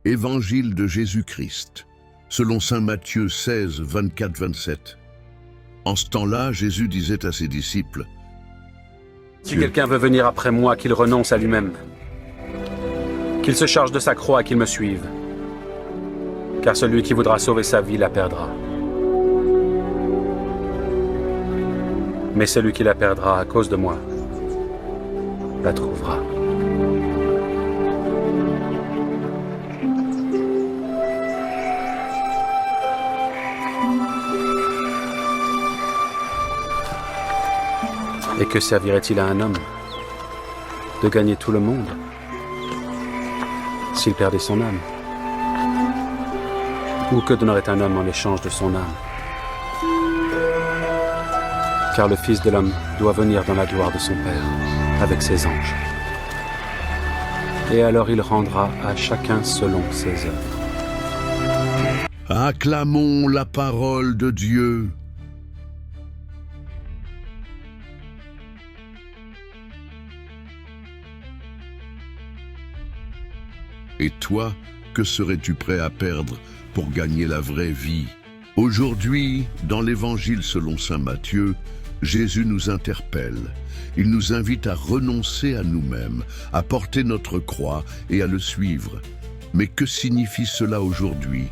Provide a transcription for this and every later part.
Évangile de Jésus-Christ, selon saint Matthieu 16, 24-27. En ce temps-là, Jésus disait à ses disciples, « Si quelqu'un veut venir après moi, qu'il renonce à lui-même, qu'il se charge de sa croix et qu'il me suive. Car celui qui voudra sauver sa vie la perdra. Mais celui qui la perdra à cause de moi la trouvera. » Et que servirait-il à un homme de gagner tout le monde s'il perdait son âme? Ou que donnerait un homme en échange de son âme? Car le Fils de l'homme doit venir dans la gloire de son Père avec ses anges. Et alors il rendra à chacun selon ses œuvres. Acclamons la parole de Dieu. Et toi, que serais-tu prêt à perdre pour gagner la vraie vie? Aujourd'hui, dans l'Évangile selon saint Matthieu, Jésus nous interpelle. Il nous invite à renoncer à nous-mêmes, à porter notre croix et à le suivre. Mais que signifie cela aujourd'hui,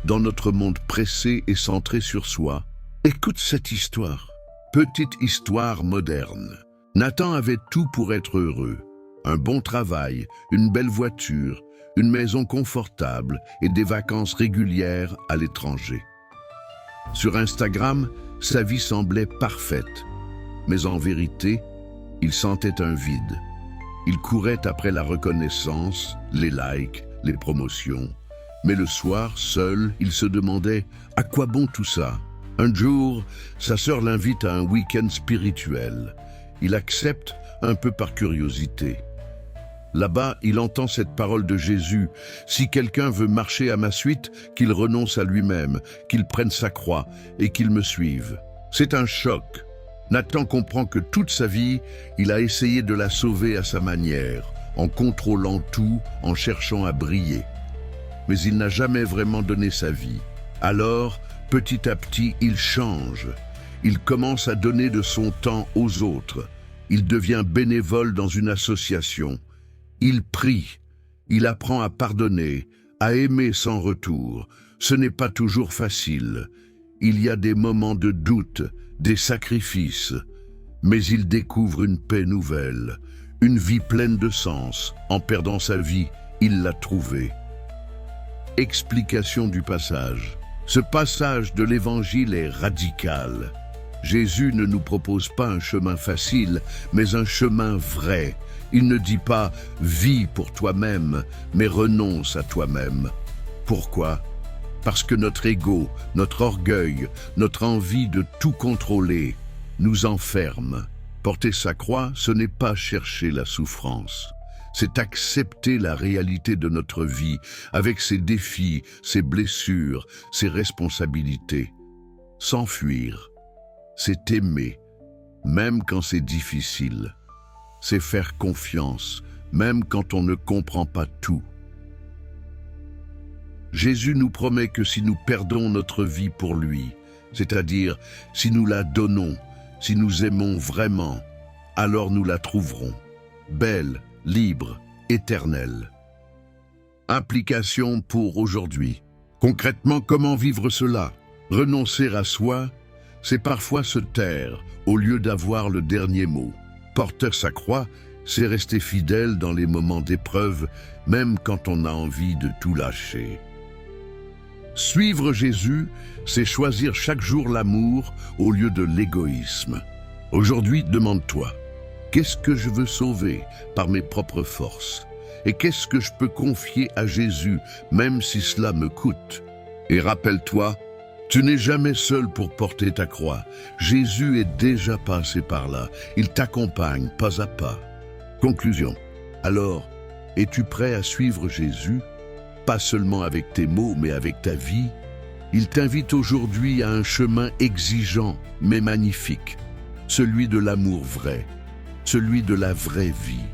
dans notre monde pressé et centré sur soi? Écoute cette histoire. Petite histoire moderne. Nathan avait tout pour être heureux. Un bon travail, une belle voiture, une maison confortable et des vacances régulières à l'étranger. Sur Instagram, sa vie semblait parfaite, mais en vérité, il sentait un vide. Il courait après la reconnaissance, les likes, les promotions. Mais le soir, seul, il se demandait « À quoi bon tout ça ?» Un jour, sa sœur l'invite à un week-end spirituel. Il accepte un peu par curiosité. Là-bas, il entend cette parole de Jésus. « Si quelqu'un veut marcher à ma suite, qu'il renonce à lui-même, qu'il prenne sa croix et qu'il me suive. » C'est un choc. Nathan comprend que toute sa vie, il a essayé de la sauver à sa manière, en contrôlant tout, en cherchant à briller. Mais il n'a jamais vraiment donné sa vie. Alors, petit à petit, il change. Il commence à donner de son temps aux autres. Il devient bénévole dans une association. Il prie, il apprend à pardonner, à aimer sans retour. Ce n'est pas toujours facile. Il y a des moments de doute, des sacrifices. Mais il découvre une paix nouvelle, une vie pleine de sens. En perdant sa vie, il l'a trouvée. Explication du passage. Ce passage de l'Évangile est radical. Jésus ne nous propose pas un chemin facile, mais un chemin vrai. Il ne dit pas « vis pour toi-même », mais renonce à toi-même. Pourquoi? Parce que notre ego, notre orgueil, notre envie de tout contrôler nous enferme. Porter sa croix, ce n'est pas chercher la souffrance. C'est accepter la réalité de notre vie, avec ses défis, ses blessures, ses responsabilités. S'enfuir, c'est aimer, même quand c'est difficile. C'est faire confiance, même quand on ne comprend pas tout. Jésus nous promet que si nous perdons notre vie pour lui, c'est-à-dire si nous la donnons, si nous aimons vraiment, alors nous la trouverons, belle, libre, éternelle. Application pour aujourd'hui. Concrètement, comment vivre cela? Renoncer à soi, c'est parfois se taire au lieu d'avoir le dernier mot. Porter sa croix, c'est rester fidèle dans les moments d'épreuve, même quand on a envie de tout lâcher. Suivre Jésus, c'est choisir chaque jour l'amour au lieu de l'égoïsme. Aujourd'hui, demande-toi, qu'est-ce que je veux sauver par mes propres forces? Et qu'est-ce que je peux confier à Jésus, même si cela me coûte? Et rappelle-toi, tu n'es jamais seul pour porter ta croix. Jésus est déjà passé par là. Il t'accompagne pas à pas. Conclusion. Alors, es-tu prêt à suivre Jésus? Pas seulement avec tes mots, mais avec ta vie? Il t'invite aujourd'hui à un chemin exigeant, mais magnifique. Celui de l'amour vrai. Celui de la vraie vie.